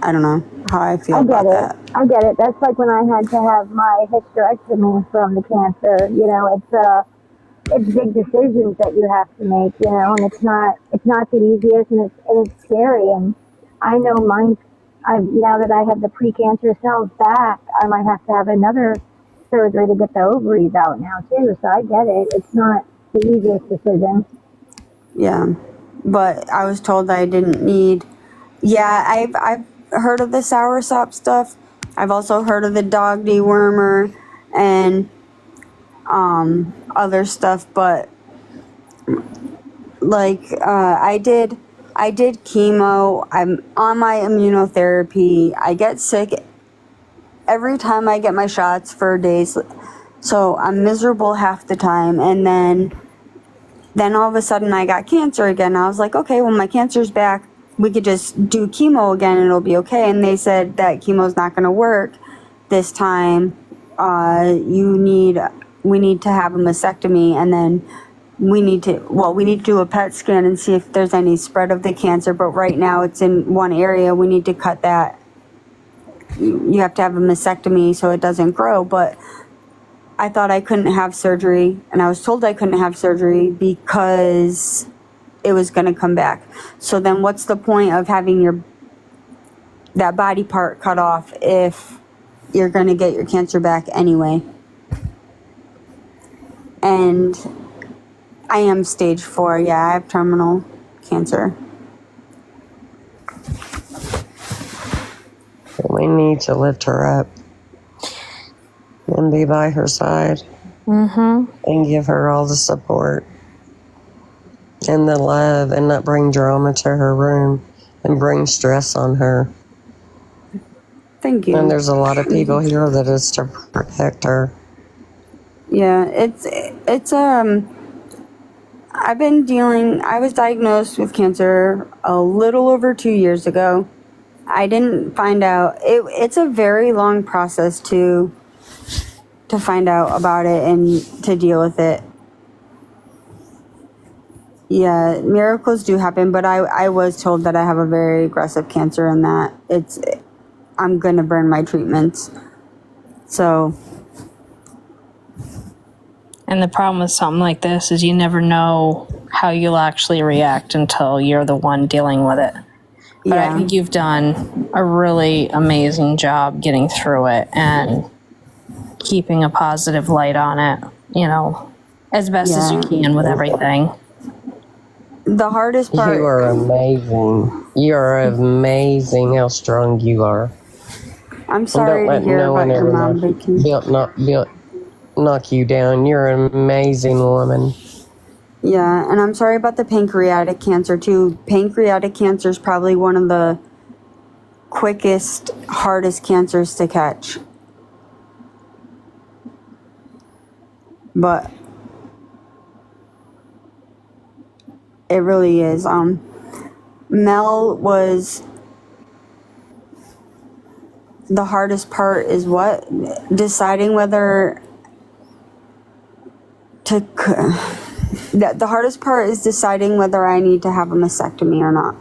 I don't know how I feel about that. I get it. That's like when I had to have my hysterectomy from the cancer. You know, it's big decisions that you have to make. You know, and it's not the easiest, and it's scary. And I know mine. Now that I have the precancer cells back, I might have to have another surgery to get the ovaries out now too. So I get it. It's not the easiest decision. Yeah, but I was told I didn't need. Yeah, I've heard of the soursop stuff. I've also heard of the dog dewormer and other stuff, but like I did chemo. I'm on my immunotherapy. I get sick every time I get my shots for days, so I'm miserable half the time, and then all of a sudden I got cancer again. I was like, okay, well, my cancer's back. We could just do chemo again and it'll be okay. And they said that chemo's not going to work this time. We need to have a mastectomy, and then we need to do a PET scan and see if there's any spread of the cancer. But right now it's in one area. We need to cut that. You have to have a mastectomy so it doesn't grow. But I thought I couldn't have surgery, and I was told I couldn't have surgery because it was going to come back. So then what's the point of having that body part cut off if you're going to get your cancer back anyway? And I am stage 4. Yeah, I have terminal cancer. We need to lift her up and be by her side. And give her all the support and the love, and not bring drama to her room and bring stress on her. Thank you. And there's a lot of people here that is to protect her. Yeah, it's I was diagnosed with cancer a little over 2 years ago. I didn't find out. It's a very long process to find out about it and to deal with it. Yeah, miracles do happen, but I was told that I have a very aggressive cancer and that I'm going to burn my treatments. So. And the problem with something like this is you never know how you'll actually react until you're the one dealing with it. But I think you've done a really amazing job getting through it and keeping a positive light on it, you know, as best as you can with everything. The hardest part. You are amazing. You are amazing how strong you are. I'm sorry to hear about your mom, Vicky. Knock you down. You're an amazing woman. Yeah, and I'm sorry about the pancreatic cancer too. Pancreatic cancer is probably one of the quickest, hardest cancers to catch. But it really is. Mel was the hardest part is what? Deciding whether to... The hardest part is deciding whether I need to have a mastectomy or not.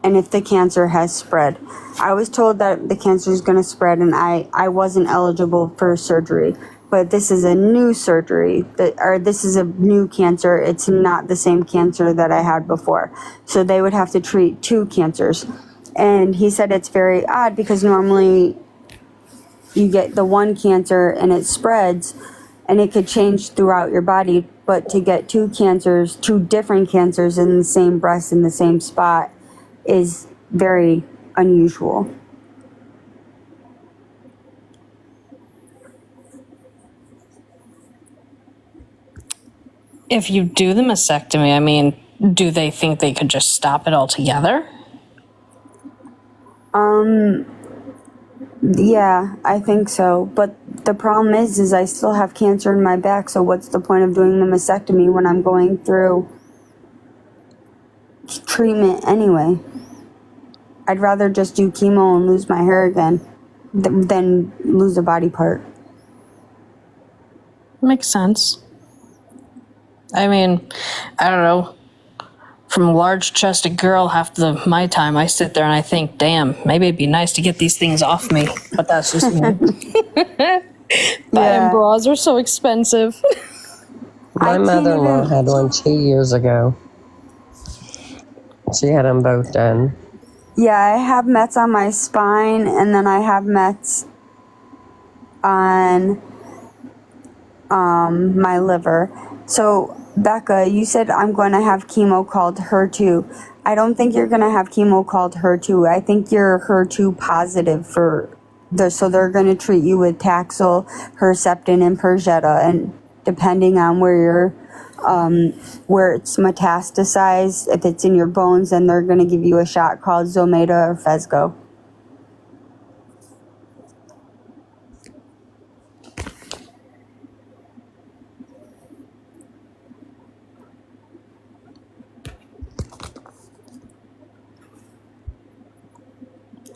And if the cancer has spread. I was told that the cancer is going to spread and I wasn't eligible for surgery. But this is a new surgery, this is a new cancer. It's not the same cancer that I had before. So they would have to treat 2 cancers. And he said it's very odd because normally you get the one cancer and it spreads and it could change throughout your body. But to get 2 different cancers in the same breast in the same spot is very unusual. If you do the mastectomy, I mean, do they think they could just stop it altogether? Yeah, I think so. But the problem is I still have cancer in my back. So what's the point of doing the mastectomy when I'm going through treatment anyway? I'd rather just do chemo and lose my hair again than lose a body part. Makes sense. I mean, I don't know. from a large-chested girl half my time, I sit there and I think, damn, maybe it'd be nice to get these things off me. But that's just me. Buying bras are so expensive. My mother-in-law had one 2 years ago. She had them both done. Yeah, I have Mets on my spine, and then I have Mets on my liver. So, Becca, you said I'm going to have chemo called HER2. I don't think you're going to have chemo called HER2. I think you're HER2 positive so they're going to treat you with Taxol, Herceptin, and Perjeta, and depending on where it's metastasized, if it's in your bones, then they're going to give you a shot called Zometa or Phesgo.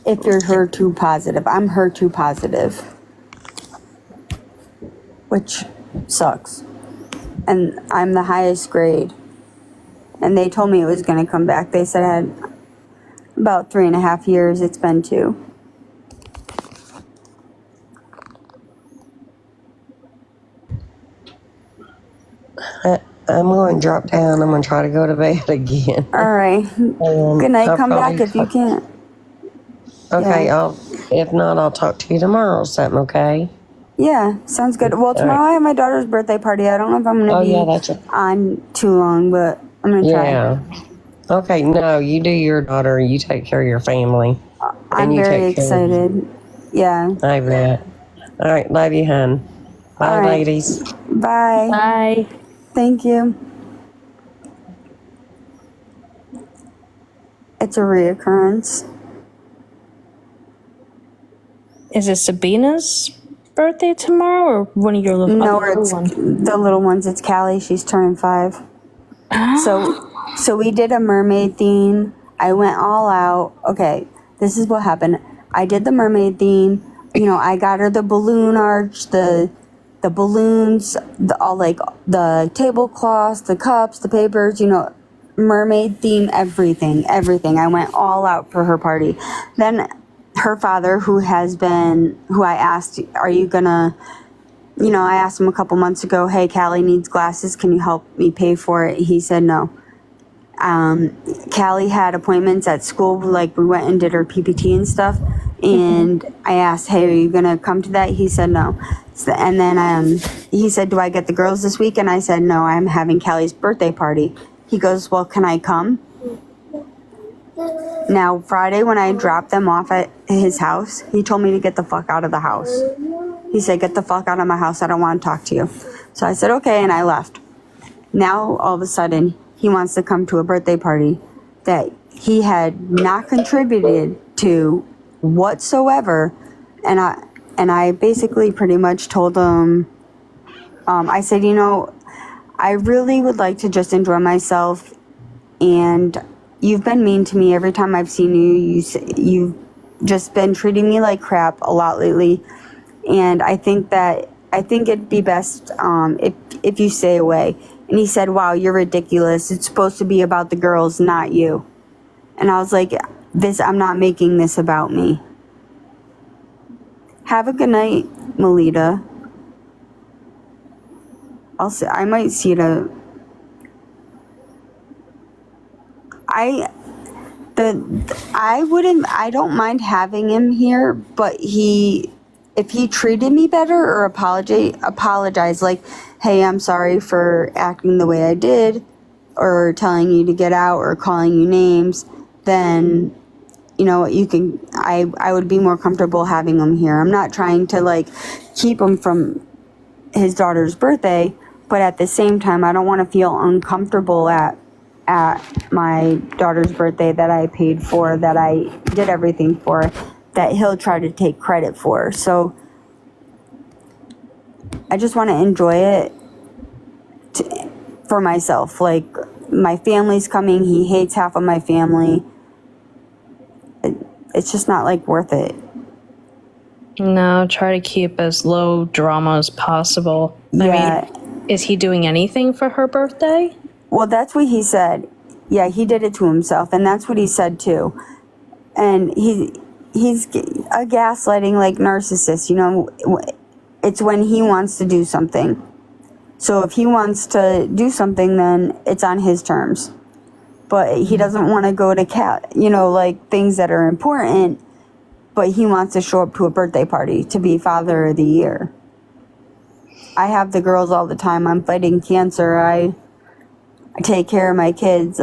If you're HER2 positive. I'm HER2 positive, which sucks. And I'm the highest grade. And they told me it was going to come back. They said I had about 3.5 years. It's been 2. I'm going to drop down. I'm going to try to go to bed again. All right. Good night. Come back if you can. Okay, Yeah. If not, I'll talk to you tomorrow or something, okay? Yeah, sounds good. Well, tomorrow I have my daughter's birthday party. I don't know if I'm going to be on too long, but I'm going to try. Yeah. Okay, no, you do your daughter. You take care of your family. I'm very excited. Yeah. I bet. All right, love you, hon. Bye, ladies. Bye. Bye. Thank you. It's a reoccurrence. Is it Sabina's birthday tomorrow, or one of your little? No, it's the little ones. It's Callie. She's turning 5. So we did a mermaid theme. I went all out. Okay, this is what happened. I did the mermaid theme. You know, I got her the balloon arch, the balloons, all like the tablecloths, the cups, the papers. You know, mermaid theme, everything. I went all out for her party. Then her father, who I asked, are you gonna, I asked him a couple months ago, hey, Callie needs glasses, can you help me pay for it? He said no. Callie had appointments at school, like we went and did her PPT and stuff, and I asked, hey, are you gonna come to that? He said no. And then he said, do I get the girls this week? And I said, no, I'm having Callie's birthday party. He goes, well, can I come? Now, Friday when I dropped them off at his house, he told me to get the fuck out of the house. He said, get the fuck out of my house. I don't want to talk to you. So I said, okay, and I left. Now, all of a sudden, he wants to come to a birthday party that he had not contributed to whatsoever. And I basically pretty much told him, I said, I really would like to just enjoy myself, and you've been mean to me every time I've seen you. You've just been treating me like crap a lot lately, and I think it'd be best if you stay away. And he said, wow, you're ridiculous. It's supposed to be about the girls, not you. And I was like, I'm not making this about me. Have a good night, Melita. I might see it. I don't mind having him here, but if he treated me better or apologize, like, hey, I'm sorry for acting the way I did, or telling you to get out, or calling you names, then, I would be more comfortable having him here. I'm not trying to, keep him from his daughter's birthday, but at the same time, I don't want to feel uncomfortable at my daughter's birthday that I paid for, that I did everything for, that he'll try to take credit for. So I just want to enjoy it for myself. Like, my family's coming. He hates half of my family. It's just not worth it. No, try to keep as low drama as possible. Yeah. I mean, is he doing anything for her birthday? Well, that's what he said. Yeah, he did it to himself, and that's what he said too. And he's a gaslighting like narcissist, you know. It's when he wants to do something. So if he wants to do something, then it's on his terms. But he doesn't want to go to you know, like things that are important, but he wants to show up to a birthday party to be Father of the Year. I have the girls all the time. I'm fighting cancer. I take care of my kids.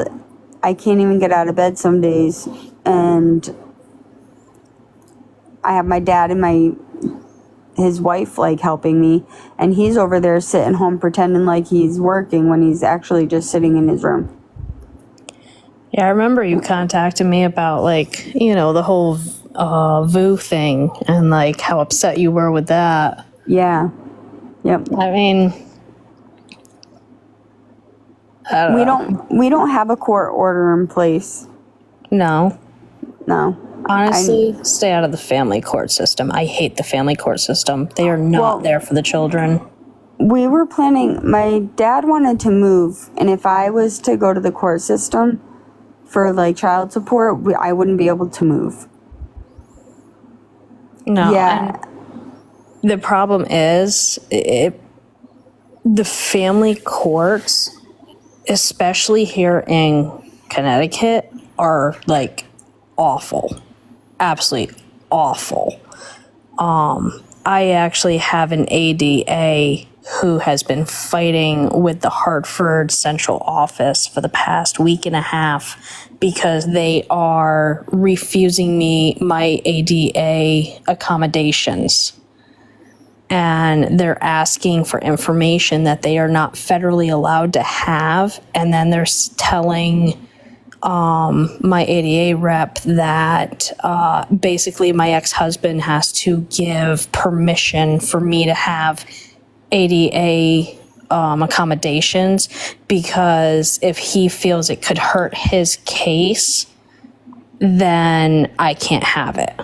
I can't even get out of bed some days. And I have my dad and his wife like helping me, and he's over there sitting home pretending like he's working when he's actually just sitting in his room. Yeah, I remember you contacted me about, like, you know, the whole VU thing and, like, how upset you were with that. Yeah. Yep. I mean, I don't know. We don't have a court order in place. No. Honestly, Stay out of the family court system. I hate the family court system. They are not there for the children. We were planning, my dad wanted to move, and if I was to go to the court system for like child support, I wouldn't be able to move. No. Yeah. The problem is the family courts, especially here in Connecticut, are like awful. Absolutely awful. I actually have an ADA who has been fighting with the Hartford Central Office for the past week and a half because they are refusing me my ADA accommodations. And they're asking for information that they are not federally allowed to have. And then they're telling my ADA rep that basically my ex-husband has to give permission for me to have ADA accommodations, because if he feels it could hurt his case, then I can't have it.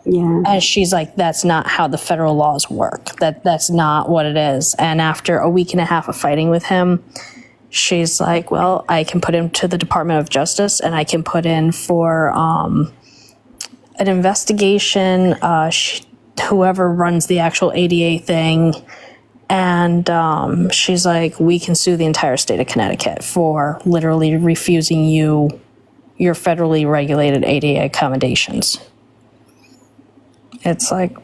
Yeah. And she's like, that's not how the federal laws work. That's not what it is. And after a week and a half of fighting with him, she's like, well, I can put him to the Department of Justice, and I can put in for an investigation, whoever runs the actual ADA thing. And she's like, we can sue the entire state of Connecticut for literally refusing you your federally regulated ADA accommodations. It's like,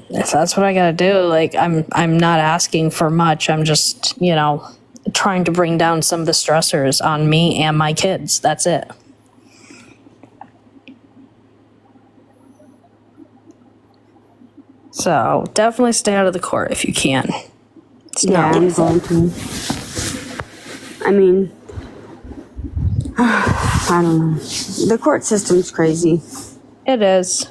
if that's what I gotta do, like, I'm not asking for much. I'm just, you know, trying to bring down some of the stressors on me and my kids. That's it. So definitely stay out of the court if you can. Yeah, I'm going to. I mean, I don't know. The court system's crazy. It is.